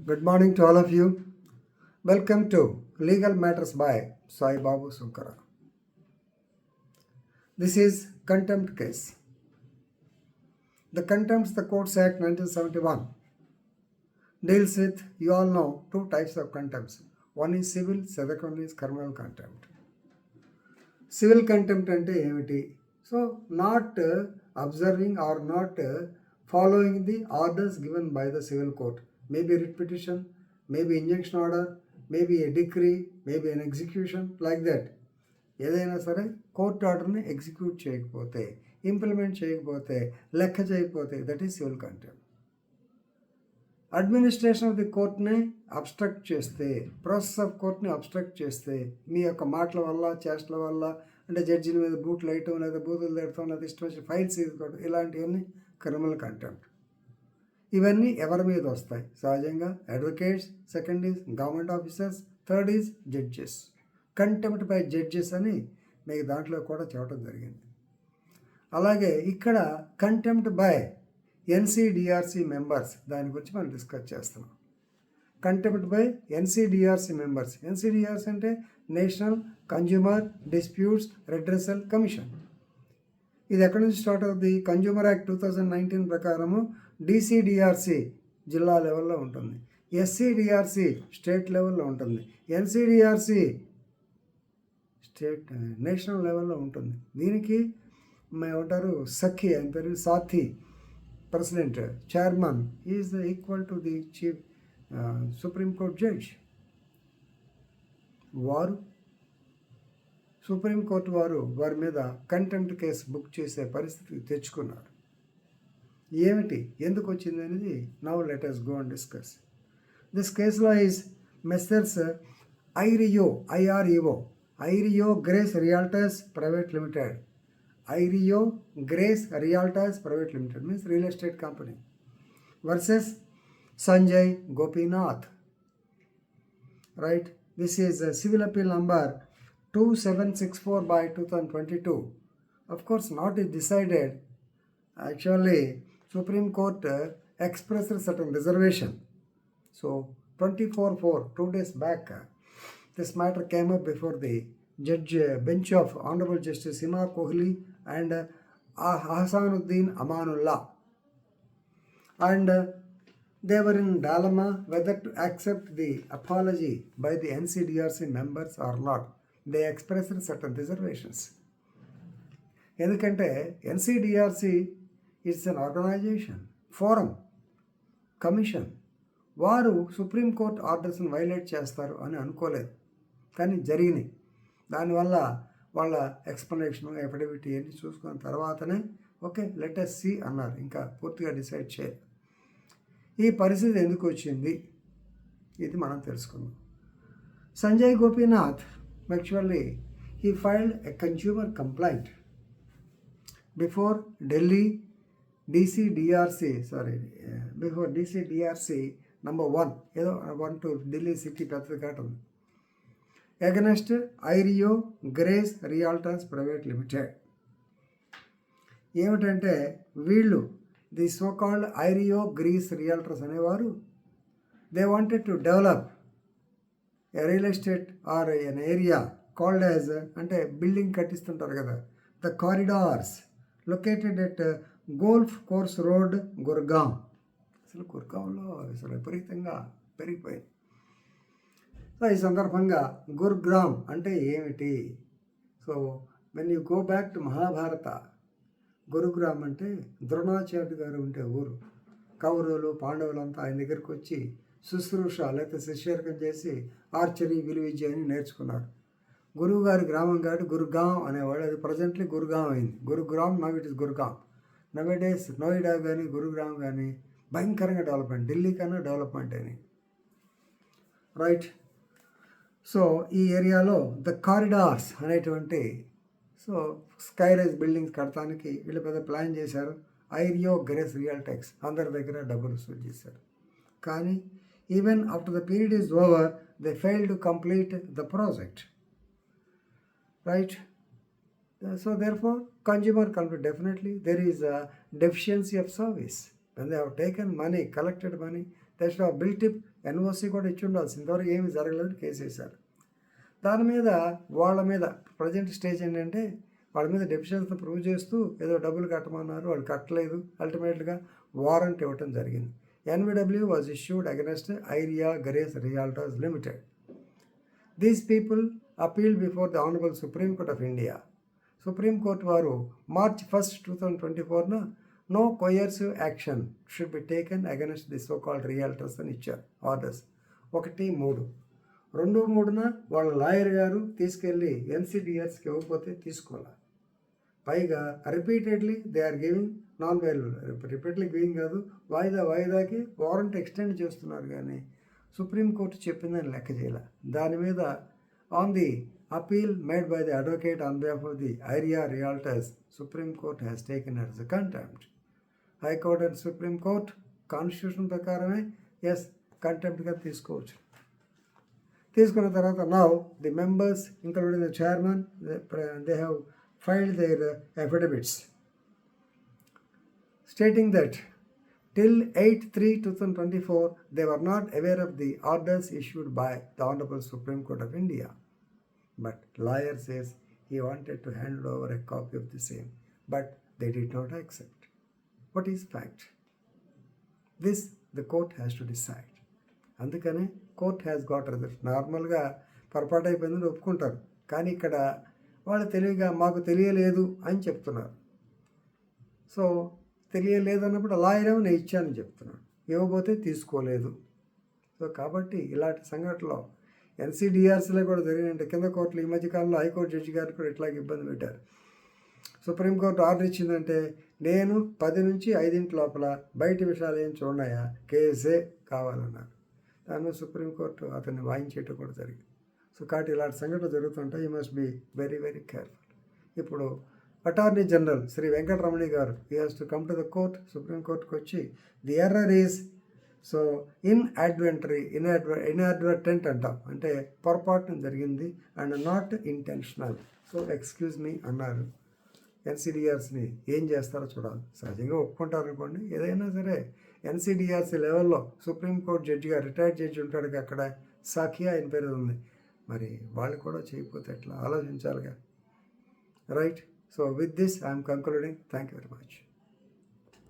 Good morning to all of you. Welcome to Legal Matters by Sai Babu Sunkara. This is contempt case. The Contempt the Courts Act 1971 deals with, you all know, two types of contempts. One is civil, second one is criminal contempt. Civil contempt ante emiti? So, not observing or not following the orders given by the civil court. Maybe writ petition, maybe injunction order, maybe a decree, maybe an execution, like that. ఏదైనా సరే court ఆర్డర్ని execute చేయకపోతే, implement చేయకపోతే, లెక్క చేయకపోతే, that is civil contempt. Administration of the కోర్ట్ని obstruct చేస్తే, process of కోర్ట్ని అబ్స్ట్రక్ట్ చేస్తే, మీ యొక్క మాటల వల్ల, చేష్టల వల్ల, అంటే జడ్జిల మీద బూట్లు వేయటం, లేదా బూతులు తిడటం, లేదా ఇష్టం వచ్చి ఫైల్స్ తీసుకోవడం, ఇలాంటివన్నీ క్రిమినల్ కంటెంప్ట్. ఇవన్నీ ఎవరి మీద వస్తాయి? సహజంగా advocates, second is government officers, third is judges. Contempt by judges అని మీకు దాంట్లో కూడా చెప్పడం జరిగింది. అలాగే ఇక్కడ కంటెంప్ట్ బై ఎన్సిడిఆర్సి మెంబర్స్, దాని గురించి మనం డిస్కస్ చేస్తున్నాం. Contempt by NCDRC members. NCDRC అంటే National Consumer Disputes Redressal Commission. ఇది ఎక్కడి నుంచి స్టార్ట్ అవుతుంది? కన్జ్యూమర్ యాక్ట్ 2019 ప్రకారము డిసిడిఆర్సి జిల్లా లెవెల్లో ఉంటుంది, ఎస్సిడిఆర్సి స్టేట్ లెవెల్లో ఉంటుంది, ఎన్సిడిఆర్సి స్టేట్ నేషనల్ లెవెల్లో ఉంటుంది. దీనికి ఏమంటారు, సఖి, ఆయన పేరు సాథి, president, chairman is equal to the chief supreme court judge. వారు సుప్రీంకోర్టు వారి మీద కంటెంప్ట్ కేసు బుక్ చేసే పరిస్థితి తెచ్చుకున్నారు. ఏమిటి, ఎందుకు వచ్చింది అనేది now let us go and discuss. This case law is Messrs. IREO Grace Realtors Private Limited. IREO Grace Realtors Private Limited means real estate company versus Sanjay Gopinath. Right? This is a civil appeal number 2764 by 2022. Of course, not is decided. Actually, Supreme Court expressed certain reservation. So, 24/4, 2 days back, this matter came up before the bench of Honorable Justice Hima Kohli and Ahsanuddin Amanullah. And they were in dilemma whether to accept the apology by the NCDRC members or not. They expressed certain reservations. ఎందుకంటే NCDRC it's an organization, forum, commission. వారు Supreme Court ఆర్డర్స్ని violate చేస్తారు అని అనుకోలేదు, కానీ జరిగినాయి. దానివల్ల వాళ్ళ ఎక్స్ప్లెనేషను, ఎఫిడవిట్ ఇవన్నీ చూసుకున్న తర్వాతనే ఓకే లెట్ us see అన్నారు. ఇంకా పూర్తిగా డిసైడ్ చేయాలి. ఈ పరిస్థితి ఎందుకు వచ్చింది ఇది మనం తెలుసుకుందాం. Sanjay Gopinath actually he filed a consumer complaint before Delhi DCDRC, before DCDRC number 1, ఏదో 1 to ఢిల్లీ సిటీ పెద్ద ఘటన, against IREO Grace Realtors Private Limited. ఏమిటంటే వీళ్ళు the so called IREO Grace Realtors అనేవారు they wanted to develop a real estate or an area called as, అంటే building కట్టిస్తుంటారు కదా, the corridors located at golf course road, Gurgaon. అసలు గుర్గాంలో అసలు విపరీతంగా పెరిగిపోయింది. So ఈ సందర్భంగా గుర్గాం అంటే ఏమిటి? So when you go back to Mahabharata, Gurugram అంటే ద్రోణాచార్యుడు గారు ఉంటే ఊరు. కౌరవులు పాండవులంతా ఆయన దగ్గరికి వచ్చి శుశ్రూష లేకపోతే శిష్యర్కం చేసి ఆర్చరీ, విలువిద్య అని నేర్చుకున్నారు. గురువు గారి గ్రామం కాబట్టి గురుగాం అనేవాడు. అది ప్రజెంట్లీ గురుగాం అయింది. Gurugram now it is Gurgaon. Nowadays Noida కానీ గురుగ్రామ్ కానీ భయంకరంగా డెవలప్మెంట్, ఢిల్లీ కన్నా డెవలప్మెంట్ అయినాయి. రైట్. సో ఈ ఏరియాలో ద కారిడార్స్ అనేటువంటి స్కై రైజ్ బిల్డింగ్స్ కడటానికి వీళ్ళు పెద్ద ప్లాన్ చేశారు. IREO Grace Realtors అందరి దగ్గర డబ్బులు వసూలు చేశారు. కానీ even after the period is over, they failed to complete the project. Right? So therefore, consumer conflict, definitely there is a deficiency of service. when they have taken money, collected money, they should have built it. NOC కూడా ఇచ్చి ఉండాల్సింది. ఇంతవరకు ఏమి జరగలేదు, case వేశారు. దాని మీద వాళ్ళ మీద ప్రజెంట్ స్టేజ్ ఏంటంటే వాళ్ళ మీద డెఫిషియన్సీ ప్రూవ్ చేస్తూ ఏదో డబ్బులు కట్టమన్నారు, వాళ్ళు కట్టలేదు. అల్టిమేట్గా వారెంట్ ఇవ్వటం జరిగింది. NBW was issued against Ireo Grace Realtors Limited. These people appeal before the honourable Supreme Court of India. Supreme Court వారు March 1, 2024 no coercive action should be taken against the so called realtors అని ఇచ్చారు orders. 1-3 2-3 వాళ్ళ lawyer గారు తీసుకెళ్ళి ఎన్సిడిఆర్స్కి ఇవ్వకపోతే తీసుకోవాలి. పైగా repeatedly they are giving non available, repeatedly giving కాదు, వాయిదాకి వారెంట్ ఎక్స్టెండ్ చేస్తున్నారు. కానీ సుప్రీంకోర్టు చెప్పిందని లెక్క చేయాల. దాని మీద on the appeal made by the advocate on behalf of the area realtors, Supreme Court has taken it as a contempt. High Court and Supreme Court constitution ప్రకారమే కంటెంప్ట్గా తీసుకోవచ్చు. తీసుకున్న తర్వాత now the members including the chairman they have filed their affidavits stating that till 8/3/2024 they were not aware of the orders issued by the Honorable Supreme Court of India. But lawyer says he wanted to hand over a copy of the same, but they did not accept. What is fact? This the court has to decide. అందుకనే court has got result. నార్మల్గా పొరపాటు అయిపోయిందని ఒప్పుకుంటారు, కానీ ఇక్కడ వాళ్ళు తెలివిగా మాకు తెలియలేదు అని చెప్తున్నారు. సో తెలియలేదు అన్నప్పుడు లాయర్ ఏమో నేను ఇచ్చానని చెప్తున్నాడు, ఇవ్వబోతే తీసుకోలేదు. సో కాబట్టి ఇలాంటి సంఘటనలో ఎన్సిడిఆర్సీలో కూడా జరిగినట్టు కింద కోర్టులు ఈ మధ్యకాలంలో హైకోర్టు జడ్జి గారు కూడా ఇట్లాగే ఇబ్బంది పెట్టారు. సుప్రీంకోర్టు ఆర్డర్ ఇచ్చిందంటే నేను 10 నుంచి 5 లోపల బయట విషయాలు ఏం చూడన్నాయా, కేసే కావాలన్నారు. దాని మీద సుప్రీంకోర్టు అతన్ని వాయించేయటం కూడా జరిగింది. సో కాబట్టి ఇలాంటి సంఘటనలు జరుగుతుంటాయి. You must be very very careful. ఇప్పుడు అటార్నీ జనరల్ శ్రీ వెంకటరమణి గారు he has to come to the court, సుప్రీంకోర్టుకు వచ్చి the error is so inadvertent అంటాం, అంటే పొరపాటున జరిగింది and not intentional. So excuse me అన్నారు. ఎన్సిడిఆర్స్ని ఏం చేస్తారో చూడాలి. సహజంగా ఒప్పుకుంటారు అనుకోండి, ఏదైనా సరే ఎన్సిడిఆర్సీ లెవెల్లో సుప్రీంకోర్టు జడ్జిగా రిటైర్డ్ జడ్జి ఉంటాడు, అక్కడ సాఖియా ఆయన పేరు ఉంది. మరి వాళ్ళు కూడా చేయకపోతే ఎట్లా ఆలోచించాలిగా, right? So with this I'm concluding. Thank you very much.